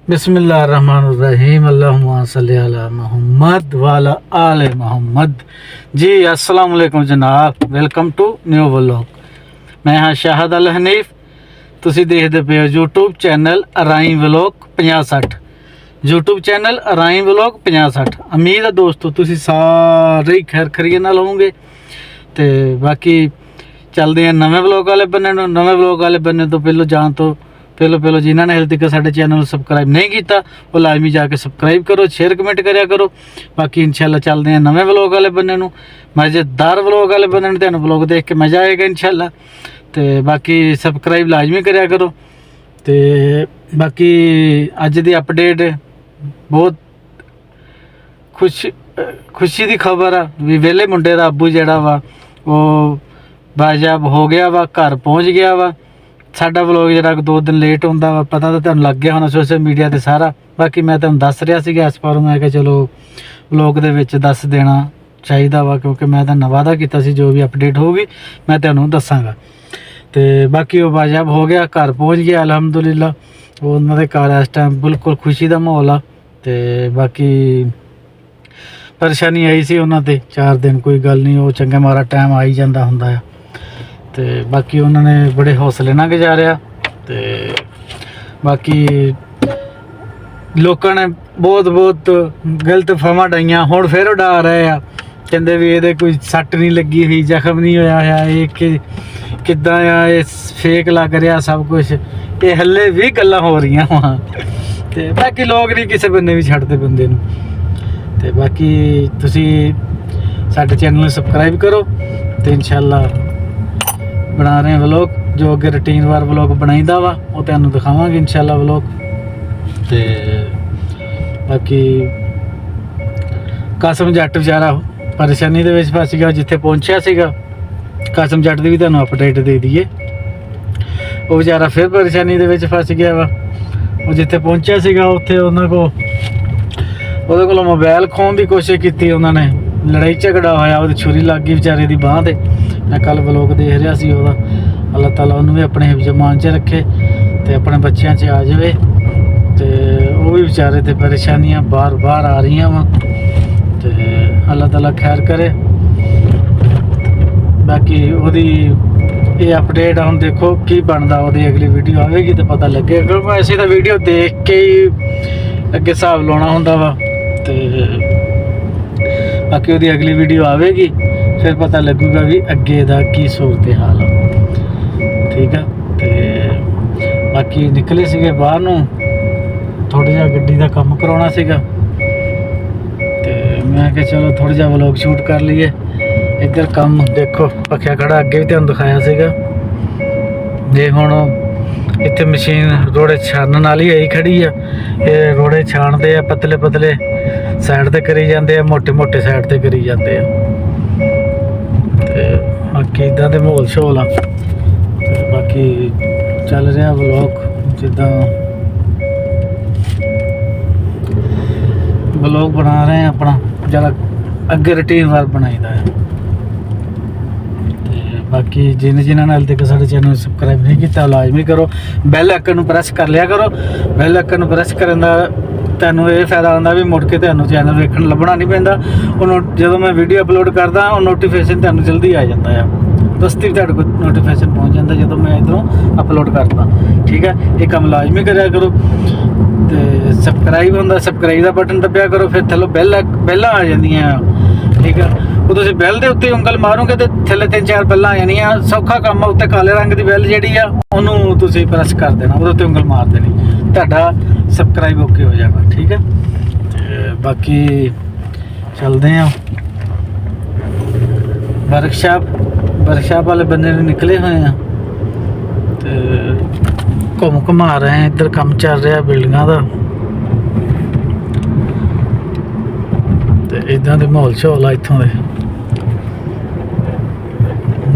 बिस्मिल्लाहिर्रहमानिर्रहीम अल्लाहुम्मा सल्ली अला मुहम्मद वाला आले मुहम्मद। जी अस्सलाम वालेकुम जनाब, वेलकम टू न्यू व्लॉग। मैं हाँ शाहद अल हनीफ। तुसी देखते पे हो यूट्यूब चैनल अराई व्लॉग 50-60। यूट्यूब चैनल अराई व्लॉग 50-60। उम्मीद है दोस्तों तुसी सारे ही खैर खरीए नाल होंगे। तो बाकी चलते हैं नवे व्लॉग वाले बन्ने नूं। नवे व्लॉग वाले बन्ने तो पहलों जान तो पहलो जिन्होंने हाले तक साडे चैनल सबसक्राइब नहीं किया वो लाजमी जाके सबसक्राइब करो, शेयर कमेंट करा करो। बाकी इंशाल्लाह चलते हैं नवे व्लॉग वाले बन्ने नूं, मज़ेदार व्लॉग वाले बन्ने नूं। तुहानूं व्लॉग देख के मज़ा आएगा इंशाल्लाह। तो बाकी सबसक्राइब लाजमी करा करो। तो बाकी अज दी अपडेट बहुत खुशी की खबर आ भी वेले मुंडे दा अब्बू जिहड़ा वा वो बाजाब हो गया वा, घर पहुँच गया वा। साडा व्लॉग जरा 2 दिन लेट होंदा वा, पता तो तुहानूं लग गया होना सोशल मीडिया ते सारा। बाकी मैं तुहानूं दस रहा सीगा इस पर मैं कि चलो व्लॉग दे विच दस देना चाहिदा वा, क्योंकि मैं तुहानूं वादा कीता सी जो भी अपडेट होगी मैं तुहानूं दसांगा। तो बाकी वो बाजाब हो गया, घर पहुँच गया अलहमदुलिल्लाह। वो उन्होंने घर इस टाइम बिल्कुल खुशी का माहौल आ। तो बाकी परेशानी आई सी उन्होंने ते 4 दिन, कोई गल नहीं, वो चंगा मारा टाइम आ ही जाता होंदा है। तो बाकी उन्होंने बड़े हौसले ना गुजारिया। तो बाकी लोगों ने बहुत गलत फहमा डाइया। हुण फिर उड़ा रहे हैं, कहते भी ये कोई सट नहीं लगी हुई, जख्म नहीं होया है, कि किद्दां आ, ये फेक लग रहा सब कुछ। ये हले भी गल्लां हो रही वहाँ। तो बाकी लोग नहीं किसी बंदे भी छड्डदे बंदे नूं। तो बाकी तुसी साडे चैनल नूं सबसक्राइब करो। तो इंशाल्लाह बना रहे हैं व्लॉग, जो अगे रूटीन वार व्लॉग बनाईदा वा वो तुहानूं दिखावांगे इंशाल्लाह व्लॉग। तो बाकी कासम जट बेचारा परेशानी दे विच फस गया, जिथे पहुंचा सीगा। कासम जट दी भी तुहानूं अपडेट दे दईए। वो बेचारा फिर परेशानी दे विच फस गया वा। वो जिथे पहुंचा सीगा उत्थे उन्हां कोल मोबाइल खोण की कोशिश की, उन्होंने लड़ाई झगड़ा होया, वो छुरी लग गई बेचारे की बांह ते। मैं कल व्लॉग देख रहा सी ओहदा। अल्लाह ताला उन्होंने भी अपने हिफ्ज़ मान च रखे तो अपने बच्चों च आ जाए। तो वो भी बेचारे ते परेशानियां बार बार आ रही वा। तो अल्लाह ताला खैर करे। बाकी वही ये अपडेट हम देखो की बनता, वो अगली वीडियो आएगी तो पता लगे। क्योंकि ऐसे तो वीडियो देख के ही अगे हिसाब लाना होंदा वा। तो बाकी वो अगली वीडियो आएगी फिर पता लगूगा भी अगे दा की सूरत हाल है। ठीक है। तो बाकी निकले सीगे बाहर नूं, थोड़ा जिहा गड्डी का काम करवाना सीगा। तो मैं कि चलो थोड़ा जिहा व्लॉग शूट कर लीए। इधर काम देखो पक्या खड़ा, अगे भी तुहानूं दिखाया सीगा। ये हुण इत्थे मशीन रोड़े छानन वाली आई खड़ी आ। ये रोड़े छानते आ, पतले पतले साइड ते करी जाते हैं, मोटे मोटे साइड ते करी जाते हैं। तो बाकी इदा दे माहौल शोल आ। तो बाकी चल रहा व्लॉग, जिदा व्लॉग बना रहे हैं अपना, जरा अगे रूटीन वार बनाईदा है। बाकी जिन्हें हाल तक साढ़े चैनल सबसक्राइब नहीं किया लाजमी करो, बैल आइकन प्रेस कर लिया करो। बैल आइकन प्रेस करने का तुहानूं ये फायदा होंदा भी मुड़ के तुहानूं चैनल वेखण लभना नहीं पैंदा। जो मैं वीडियो अपलोड करदा वो नोटिफिकेशन तुहानूं जल्दी आ जाता है, दस्ती तुहाडे कोल नोटिफिकेशन पहुँच जाता जो मैं इधरों अपलोड करदा। ठीक है, ये काम लाजमी करा करो। तो सबसक्राइब होंदा, सबसक्राइब का बटन दबिया करो, फिर थल्लों बैलां आ जांदियां। ठीक है, वो तुसीं बैल दे उत्ते उंगल मारोगे तो थल्ले 3-4 बैलां आ जानियां। सौखा काम है, उत्ते काले रंग की बैल जिहड़ी आ उहनूं तुसीं प्रेस कर देना, उहदे उत्ते उंगल मार देनी, तुहाडा सबसक्राइब ओके हो जाएगा। ठीक है। तो बाकी चलते हैं वर्कशाप वाले बंदे निकले हुए हैं। तो घुमा रहे हैं, इधर काम चल रहा बिल्डिंगां दा। तो इदां दे माहौल शोल आ इत्थों दे।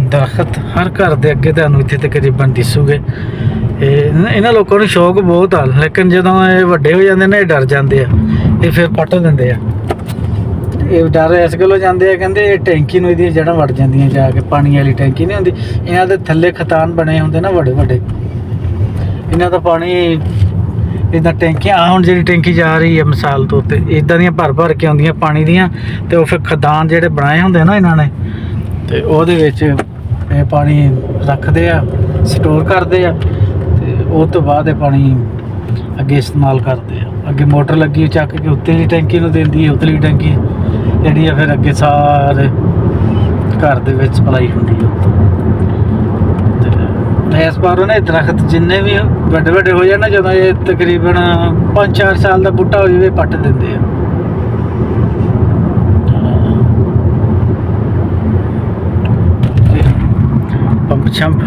दरखत हर घर के अगे तुहानूं इत्थे तकरीबन दिसूगे। इन्हां लोगों को शौक बहुत आ, लेकिन जदों ये वड्डे हो जाते हैं ये डर जाते हैं, ये फिर पट देंदे आ। ये डर इस गल्लों जाते हैं, कहते टैंकी में इहदियां जड़ां वड़ जांदियां, जाके पानी वाली टैंकी नहीं होंदी। इन्हां दे थल्ले खतान बने होंदे ना वड्डे वड्डे, इन्हां दा पानी ਇਦਾਂ ਟੈਂਕੀਆਂ ਆ, ਹੁਣ ਜਿਹੜੀ ਟੈਂਕੀ ਜਾ ਰਹੀ ਹੈ ਮਿਸਾਲ ਤੋਂ ਤੇ ਇਦਾਂ ਦੀਆਂ ਭਰ ਭਰ ਕੇ ਆਉਂਦੀਆਂ ਪਾਣੀ ਦੀਆਂ, ਤੇ ਉਹ ਫਿਰ ਖਦਾਨ ਜਿਹੜੇ ਬਣਾਏ ਹੁੰਦੇ ਨਾ ਇਹਨਾਂ ਨੇ, ਤੇ ਉਹਦੇ ਵਿੱਚ ਇਹ ਪਾਣੀ ਰੱਖਦੇ ਆ, ਸਟੋਰ ਕਰਦੇ ਆ, ਤੇ ਉਹ ਤੋਂ ਬਾਅਦ ਇਹ ਪਾਣੀ ਅੱਗੇ ਇਸਤੇਮਾਲ ਕਰਦੇ ਆ। ਅੱਗੇ ਮੋਟਰ ਲੱਗੀ ਚੱਕ ਕੇ ਉੱਤੇਲੀ ਟੈਂਕੀ ਨੂੰ ਦਿੰਦੀ ਹੈ, ਉਤਲੀ ਟੈਂਕੀ ਜਿਹੜੀ ਆ ਫਿਰ ਅੱਗੇ ਸਾਰੇ ਘਰ ਦੇ ਵਿੱਚ ਸਪਲਾਈ ਹੁੰਦੀ ਹੈ। ਤੇ ਇਸ ਵਾਰ ਉਹਨੇ ਦਰਖਤ ਜਿੰਨੇ ਵੀ ਵੱਡੇ ਵੱਡੇ ਹੋ ਜਾਣ ਨਾ, ਜਦੋਂ ਇਹ ਤਕਰੀਬਨ 5-4 ਸਾਲ ਦਾ ਬੂਟਾ ਹੋ ਜਾਵੇ ਪੱਟ ਦਿੰਦੇ ਆ। ਪੰਪ ਛੰਪ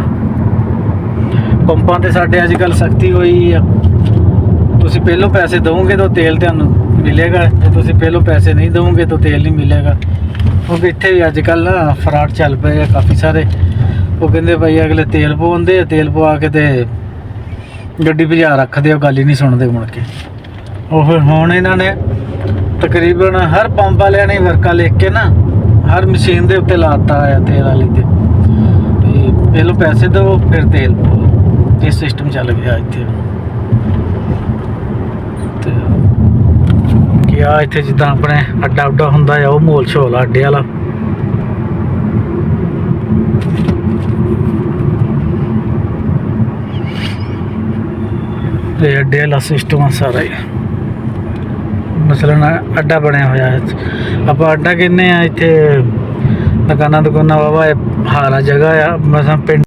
ਪੰਪਾਂ ਤੇ ਸਾਡੇ ਅੱਜ ਕੱਲ੍ਹ ਸਖਤੀ ਹੋਈ ਆ, ਤੁਸੀਂ ਪਹਿਲੋਂ ਪੈਸੇ ਦਵੋਗੇ ਤਾਂ ਤੇਲ ਤੁਹਾਨੂੰ ਮਿਲੇਗਾ, ਜੇ ਤੁਸੀਂ ਪਹਿਲੋਂ ਪੈਸੇ ਨਹੀਂ ਦਵੋਗੇ ਤਾਂ ਤੇਲ ਨਹੀਂ ਮਿਲੇਗਾ। ਕਿਉਂਕਿ ਇੱਥੇ ਵੀ ਅੱਜ ਕੱਲ੍ਹ ਨਾ ਫਰਾਡ ਚੱਲ ਪਏ ਆ ਕਾਫੀ ਸਾਰੇ। ਉਹ ਕਹਿੰਦੇ ਭਾਈ ਅਗਲੇ ਤੇਲ ਪਵਾਉਂਦੇ ਆ, ਤੇਲ ਪਵਾ ਕੇ ਤੇ ਗੱਡੀ ਭਜਾ ਰੱਖਦੇ ਆ, ਗੱਲ ਹੀ ਨਹੀਂ ਸੁਣਦੇ ਮੁੜ ਕੇ। ਉਹ ਫਿਰ ਹੁਣ ਇਹਨਾਂ ਨੇ ਤਕਰੀਬਨ ਹਰ ਪੰਪ ਵਾਲਿਆਂ ਨੇ ਵਰਕਾ ਲਿਖ ਕੇ ਨਾ ਹਰ ਮਸ਼ੀਨ ਦੇ ਉੱਤੇ ਲਾਤਾ ਆ ਤੇਲ ਵਾਲੀ ਤੇ ਪਹਿਲੋਂ ਪੈਸੇ ਦਿਓ ਫਿਰ ਤੇਲ ਪਾਓ, ਇਹ ਸਿਸਟਮ ਚੱਲ ਗਿਆ ਇੱਥੇ। ਤੇ ਕੀ ਆ ਇੱਥੇ ਜਿੱਦਾਂ ਆਪਣੇ ਅੱਡਾ ਉੱਡਾ ਹੁੰਦਾ ਆ, ਉਹ ਮੋਲ ਛੋਲ ਆ ਅੱਡੇ ਵਾਲਾ। ਇਹ ਅੱਡੇ ਵਾਲਾ ਸਿਸਟਮ ਆ ਸਾਰਾ ਹੀ, ਮਸਲਨ ਅੱਡਾ ਬਣਿਆ ਹੋਇਆ ਹੈ। ਆਪਾਂ ਅੱਡਾ ਕਹਿੰਦੇ ਆ ਇੱਥੇ ਦੁਕਾਨਾਂ ਵਾਵਾ ਹਾਰਾ ਜਗ੍ਹਾ ਆ, ਮਸਾਂ ਪਿੰਡ